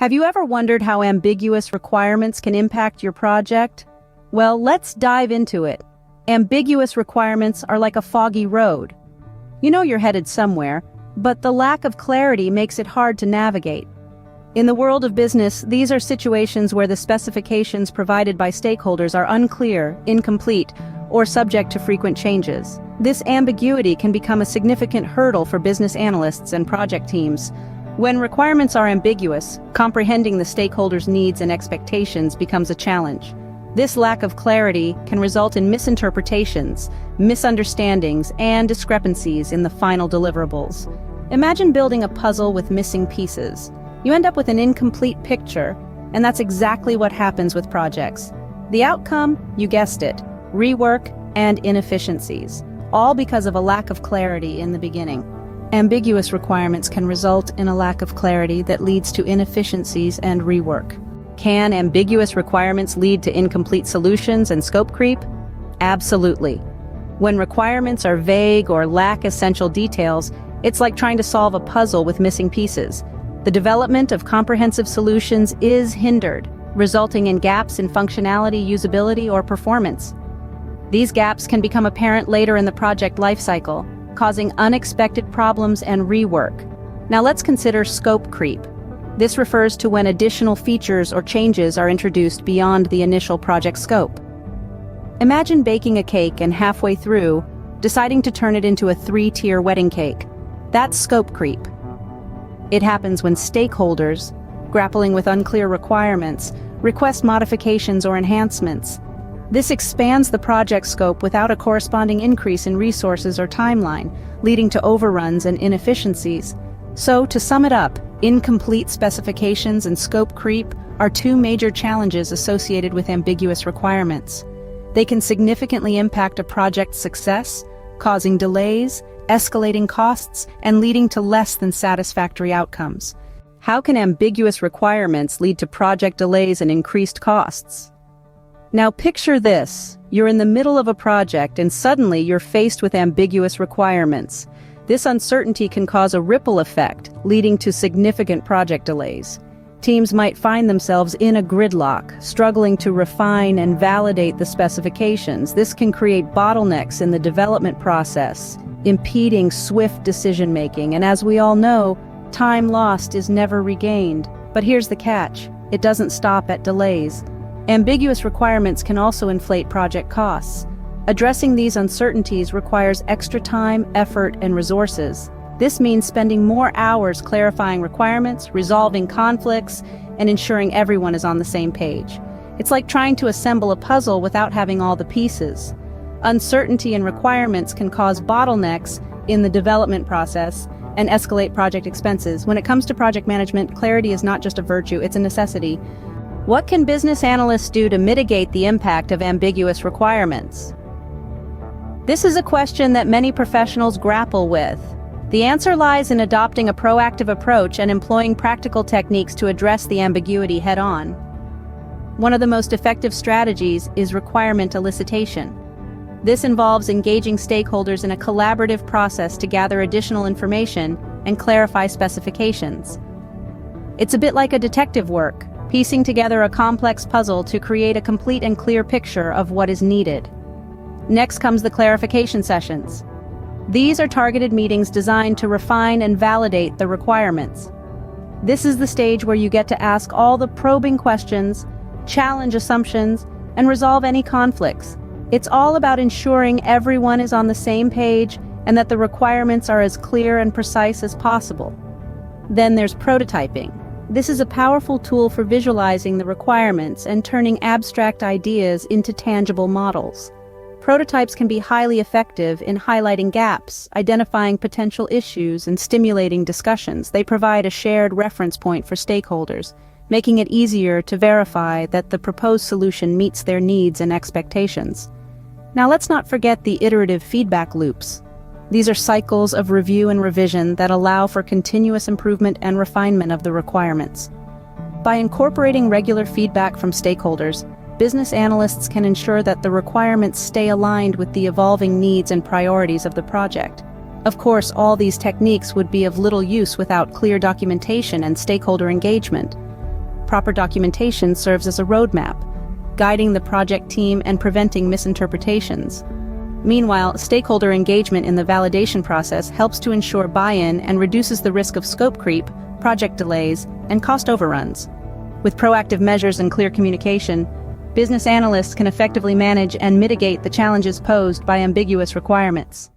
Have you ever wondered how ambiguous requirements can impact your project? Well, let's dive into it. Ambiguous requirements are like a foggy road. You know you're headed somewhere, but the lack of clarity makes it hard to navigate. In the world of business, these are situations where the specifications provided by stakeholders are unclear, incomplete, or subject to frequent changes. This ambiguity can become a significant hurdle for business analysts and project teams. When requirements are ambiguous, comprehending the stakeholders' needs and expectations becomes a challenge. This lack of clarity can result in misinterpretations, misunderstandings, and discrepancies in the final deliverables. Imagine building a puzzle with missing pieces. You end up with an incomplete picture, and that's exactly what happens with projects. The outcome, you guessed it, rework and inefficiencies, all because of a lack of clarity in the beginning. Ambiguous requirements can result in a lack of clarity that leads to inefficiencies and rework. Can ambiguous requirements lead to incomplete solutions and scope creep? Absolutely. When requirements are vague or lack essential details, it's like trying to solve a puzzle with missing pieces. The development of comprehensive solutions is hindered, resulting in gaps in functionality, usability, or performance. These gaps can become apparent later in the project lifecycle, causing unexpected problems and rework. Now let's consider scope creep. This refers to when additional features or changes are introduced beyond the initial project scope. Imagine baking a cake and halfway through, deciding to turn it into a 3-tier wedding cake. That's scope creep. It happens when stakeholders, grappling with unclear requirements, request modifications or enhancements. This expands the project scope without a corresponding increase in resources or timeline, leading to overruns and inefficiencies. So, to sum it up, incomplete specifications and scope creep are two major challenges associated with ambiguous requirements. They can significantly impact a project's success, causing delays, escalating costs, and leading to less than satisfactory outcomes. How can ambiguous requirements lead to project delays and increased costs? Now picture this. You're in the middle of a project and suddenly you're faced with ambiguous requirements. This uncertainty can cause a ripple effect, leading to significant project delays. Teams might find themselves in a gridlock, struggling to refine and validate the specifications. This can create bottlenecks in the development process, impeding swift decision-making, and as we all know, time lost is never regained. But here's the catch: it doesn't stop at delays. Ambiguous requirements can also inflate project costs. Addressing these uncertainties requires extra time, effort, and resources. This means spending more hours clarifying requirements, resolving conflicts, and ensuring everyone is on the same page. It's like trying to assemble a puzzle without having all the pieces. Uncertainty in requirements can cause bottlenecks in the development process and escalate project expenses. When it comes to project management, clarity is not just a virtue, it's a necessity. What can business analysts do to mitigate the impact of ambiguous requirements? This is a question that many professionals grapple with. The answer lies in adopting a proactive approach and employing practical techniques to address the ambiguity head-on. One of the most effective strategies is requirement elicitation. This involves engaging stakeholders in a collaborative process to gather additional information and clarify specifications. It's a bit like a detective work, piecing together a complex puzzle to create a complete and clear picture of what is needed. Next comes the clarification sessions. These are targeted meetings designed to refine and validate the requirements. This is the stage where you get to ask all the probing questions, challenge assumptions, and resolve any conflicts. It's all about ensuring everyone is on the same page and that the requirements are as clear and precise as possible. Then there's prototyping. This is a powerful tool for visualizing the requirements and turning abstract ideas into tangible models. Prototypes can be highly effective in highlighting gaps, identifying potential issues, and stimulating discussions. They provide a shared reference point for stakeholders, making it easier to verify that the proposed solution meets their needs and expectations. Now let's not forget the iterative feedback loops. These are cycles of review and revision that allow for continuous improvement and refinement of the requirements. By incorporating regular feedback from stakeholders, business analysts can ensure that the requirements stay aligned with the evolving needs and priorities of the project. Of course, all these techniques would be of little use without clear documentation and stakeholder engagement. Proper documentation serves as a roadmap, guiding the project team and preventing misinterpretations. Meanwhile, stakeholder engagement in the validation process helps to ensure buy-in and reduces the risk of scope creep, project delays, and cost overruns. With proactive measures and clear communication, business analysts can effectively manage and mitigate the challenges posed by ambiguous requirements.